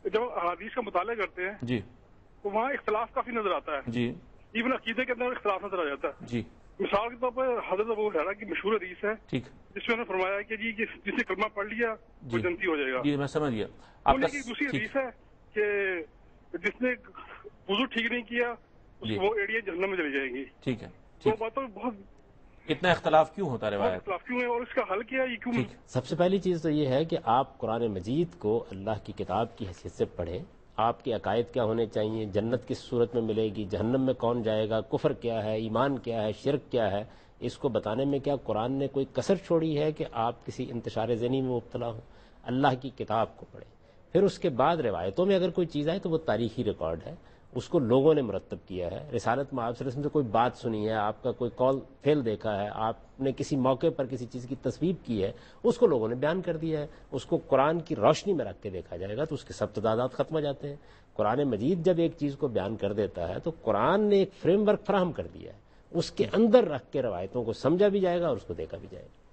جب احادیث کا مطالعہ کرتے ہیں جی تو وہاں اختلاف کافی نظر آتا ہے. جی ایون عقیدے کے اندر اختلاف نظر آ جاتا ہے. جی مثال کے طور پر حضرت ابو ہریرہ کی مشہور حدیث ہے ٹھیک جس میں انہوں نے فرمایا کہ جی جس نے کلمہ پڑھ لیا وہ جنتی ہو جائے گا. جی میں سمجھ گیا آپ انہیں کی دوسری ٹھیک حدیث ہے کہ جس نے وضو ٹھیک نہیں کیا وہ ایڑیاں جہنم میں چلی جائیں گی. ٹھیک ہے. تو باتوں میں بہت اتنا اختلاف کیوں ہوتا ہے روایت؟ اختلاف کیوں ہے اور اس کا حل کیا ہے یہ کیوں؟ ٹھیک. سب سے پہلی چیز تو یہ ہے کہ آپ قرآن مجید کو اللہ کی کتاب کی حیثیت سے پڑھیں. آپ کے عقائد کیا ہونے چاہیے، جنت کس صورت میں ملے گی، جہنم میں کون جائے گا، کفر کیا ہے، ایمان کیا ہے، شرک کیا ہے، اس کو بتانے میں کیا قرآن نے کوئی کسر چھوڑی ہے کہ آپ کسی انتشار ذہنی میں مبتلا ہوں. اللہ کی کتاب کو پڑھیں. پھر اس کے بعد روایتوں میں اگر کوئی چیز آئے تو وہ تاریخی ریکارڈ ہے، اس کو لوگوں نے مرتب کیا ہے. رسالت میں آپ صلی اللہ علیہ وسلم سے کوئی بات سنی ہے، آپ کا کوئی کال فیل دیکھا ہے، آپ نے کسی موقع پر کسی چیز کی تصویب کی ہے، اس کو لوگوں نے بیان کر دیا ہے. اس کو قرآن کی روشنی میں رکھ کے دیکھا جائے گا تو اس کے سب تضادات ختم ہو جاتے ہیں. قرآن مجید جب ایک چیز کو بیان کر دیتا ہے تو قرآن نے ایک فریم ورک فراہم کر دیا ہے، اس کے اندر رکھ کے روایتوں کو سمجھا بھی جائے گا اور اس کو دیکھا بھی جائے گا.